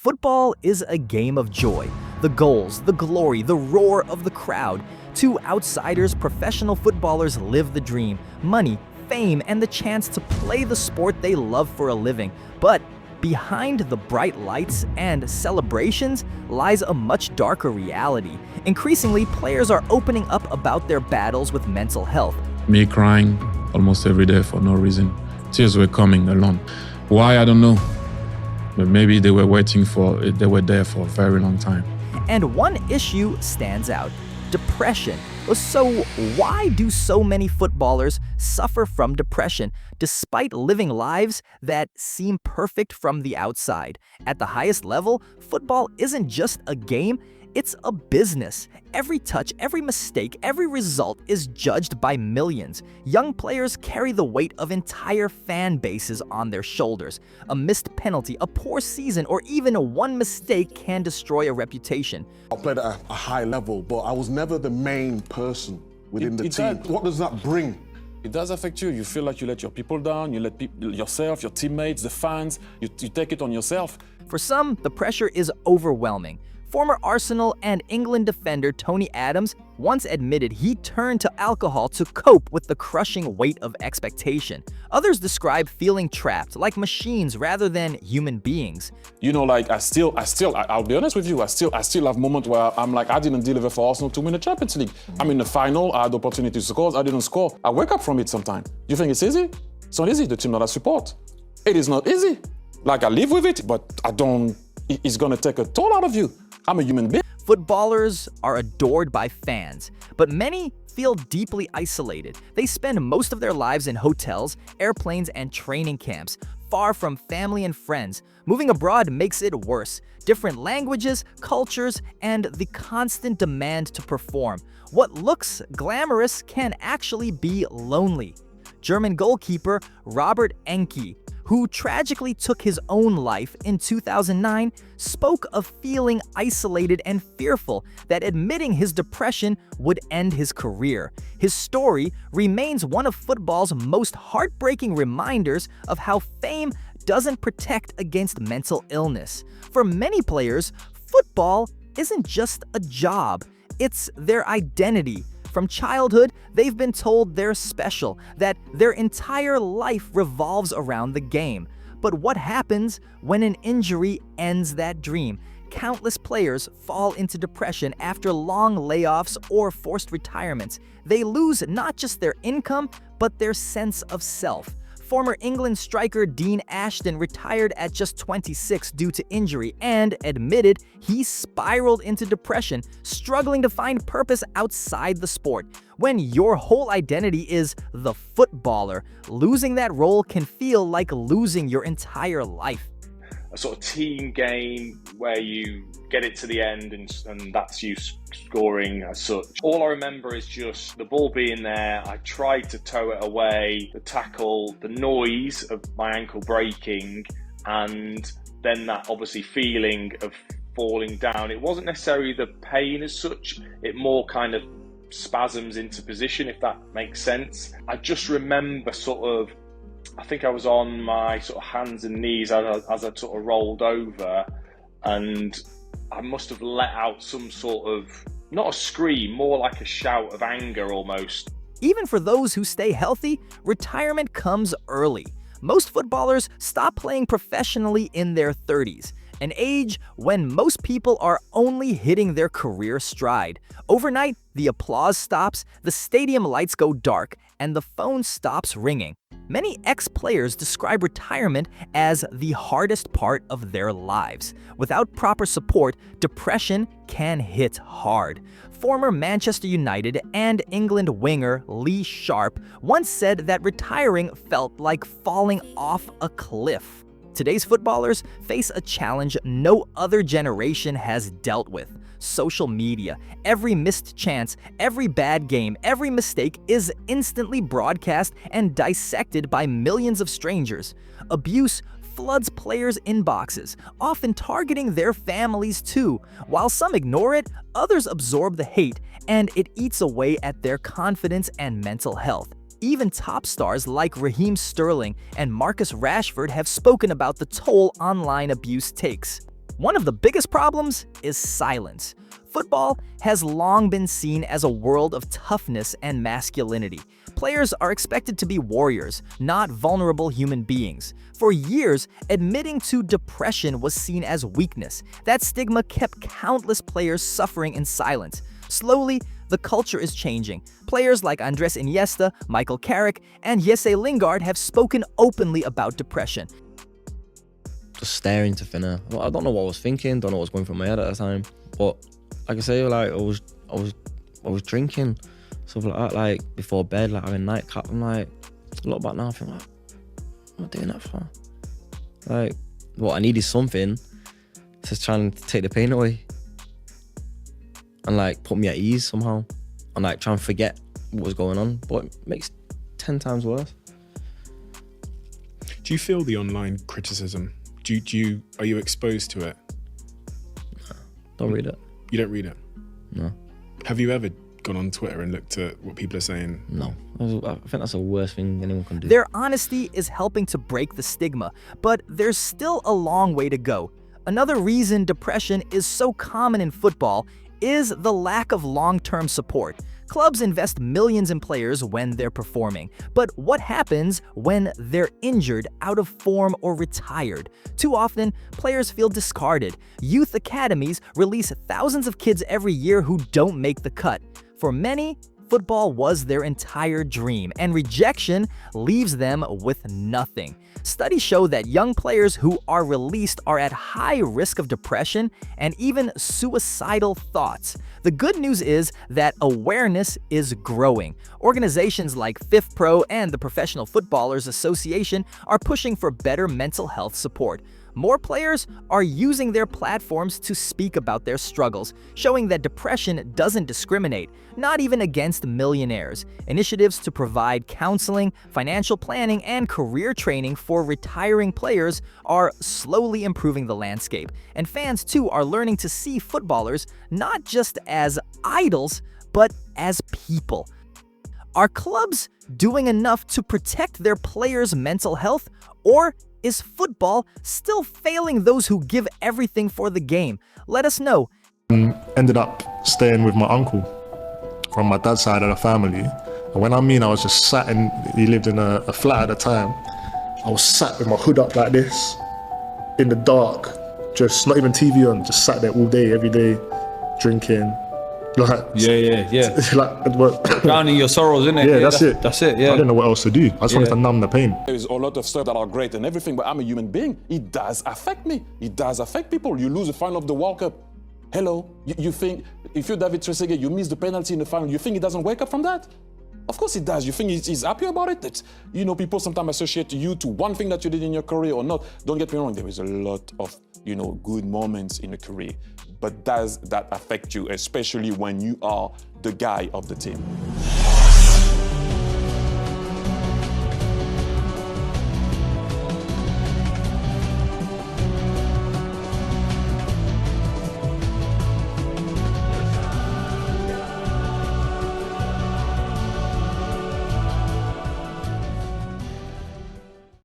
Football is a game of joy. The goals, the glory, the roar of the crowd. To outsiders, professional footballers live the dream, money, fame, and the chance to play the sport they love for a living. But behind the bright lights and celebrations lies a much darker reality. Increasingly, players are opening up about their battles with mental health. Me crying almost every day for no reason. Tears were coming alone. Why, I don't know. But maybe they were they were there for a very long time. And one issue stands out: depression. So why do so many footballers suffer from depression despite living lives that seem perfect from the outside? At the highest level, football isn't just a game, it's a business. Every touch, every mistake, every result is judged by millions. Young players carry the weight of entire fan bases on their shoulders. A missed penalty, a poor season, or even one mistake can destroy a reputation. I played at a high level, but I was never the main person within the team. What does that bring? It does affect you. You feel like you let your people down, you let yourself, your teammates, the fans, you take it on yourself. For some, the pressure is overwhelming. Former Arsenal and England defender Tony Adams once admitted he turned to alcohol to cope with the crushing weight of expectation. Others describe feeling trapped, like machines rather than human beings. You know, like I'll be honest with you, I still have moments where I'm like, I didn't deliver for Arsenal to win the Champions League. I'm in the final, I had the opportunity to score, I didn't score. I wake up from it sometimes. You think it's easy? It's not easy, the team that I support. It is not easy. Like, I live with it, but it's gonna take a toll out of you. I'm a human being. Footballers are adored by fans, but many feel deeply isolated. They spend most of their lives in hotels, airplanes, and training camps, far from family and friends. Moving abroad makes it worse. Different languages, cultures, and the constant demand to perform. What looks glamorous can actually be lonely. German goalkeeper Robert Enke, who tragically took his own life in 2009, spoke of feeling isolated and fearful that admitting his depression would end his career. His story remains one of football's most heartbreaking reminders of how fame doesn't protect against mental illness. For many players, football isn't just a job, it's their identity. From childhood, they've been told they're special, that their entire life revolves around the game. But what happens when an injury ends that dream? Countless players fall into depression after long layoffs or forced retirements. They lose not just their income, but their sense of self. Former England striker Dean Ashton retired at just 26 due to injury and admitted he spiraled into depression, struggling to find purpose outside the sport. When your whole identity is the footballer, losing that role can feel like losing your entire life. A sort of team game where you get it to the end and that's you scoring as such. All I remember is just the ball being there. I tried to tow it away, the tackle, the noise of my ankle breaking, and then that obviously feeling of falling down. It wasn't necessarily the pain as such, it more kind of spasms into position, if that makes sense. I just remember I think I was on my sort of hands and knees as I sort of rolled over, and I must have let out some sort of, not a scream, more like a shout of anger almost. Even for those who stay healthy, retirement comes early. Most footballers stop playing professionally in their 30s, an age when most people are only hitting their career stride. Overnight, the applause stops, the stadium lights go dark, and the phone stops ringing. Many ex-players describe retirement as the hardest part of their lives. Without proper support, depression can hit hard. Former Manchester United and England winger Lee Sharp once said that retiring felt like falling off a cliff. Today's footballers face a challenge no other generation has dealt with: social media. Every missed chance, every bad game, every mistake is instantly broadcast and dissected by millions of strangers. Abuse floods players' inboxes, often targeting their families too. While some ignore it, others absorb the hate, and it eats away at their confidence and mental health. Even top stars like Raheem Sterling and Marcus Rashford have spoken about the toll online abuse takes. One of the biggest problems is silence. Football has long been seen as a world of toughness and masculinity. Players are expected to be warriors, not vulnerable human beings. For years, admitting to depression was seen as weakness. That stigma kept countless players suffering in silence. Slowly, the culture is changing. Players like Andres Iniesta, Michael Carrick, and Jesse Lingard have spoken openly about depression. Just staring to thin air. I don't know what I was thinking, don't know what was going through my head at the time. But like I say, like I was drinking, stuff like that, like before bed, like having nightcap. I'm like, look back now, I think like, what am I doing that for? Like, what I needed something to try and take the pain away. And like put me at ease somehow. And like try and forget what was going on. But it makes 10 times worse. Do you feel the online criticism? Are you exposed to it? No, don't read it. You don't read it? No. Have you ever gone on Twitter and looked at what people are saying? No. I think that's the worst thing anyone can do. Their honesty is helping to break the stigma, but there's still a long way to go. Another reason depression is so common in football is the lack of long-term support. Clubs invest millions in players when they're performing, but what happens when they're injured, out of form, or retired? Too often, players feel discarded. Youth academies release thousands of kids every year who don't make the cut. For many, football was their entire dream, and rejection leaves them with nothing. Studies show that young players who are released are at high risk of depression and even suicidal thoughts. The good news is that awareness is growing. Organizations like FIFPro and the Professional Footballers Association are pushing for better mental health support. More players are using their platforms to speak about their struggles, showing that depression doesn't discriminate, not even against millionaires. Initiatives to provide counseling, financial planning, and career training for retiring players are slowly improving the landscape. And fans, too, are learning to see footballers not just as idols, but as people. Are clubs doing enough to protect their players' mental health, or is football still failing those who give everything for the game? Let us know. Ended up staying with my uncle from my dad's side of the family. And when I was just sat in, he lived in a flat at the time. I was sat with my hood up like this, in the dark, just not even TV on, just sat there all day, every day, drinking. Like, yeah. like, drowning your sorrows, innit? Yeah, that's it. That's it, yeah. I didn't know what else to do. I just wanted to numb the pain. There's a lot of stuff that are great and everything, but I'm a human being. It does affect me. It does affect people. You lose the final of the World Cup. Hello, you think, if you're David Trezeguet, you miss the penalty in the final, you think he doesn't wake up from that? Of course he does. You think he's happy about it? That, people sometimes associate you to one thing that you did in your career or not. Don't get me wrong, there is a lot of, good moments in a career. But does that affect you, especially when you are the guy of the team?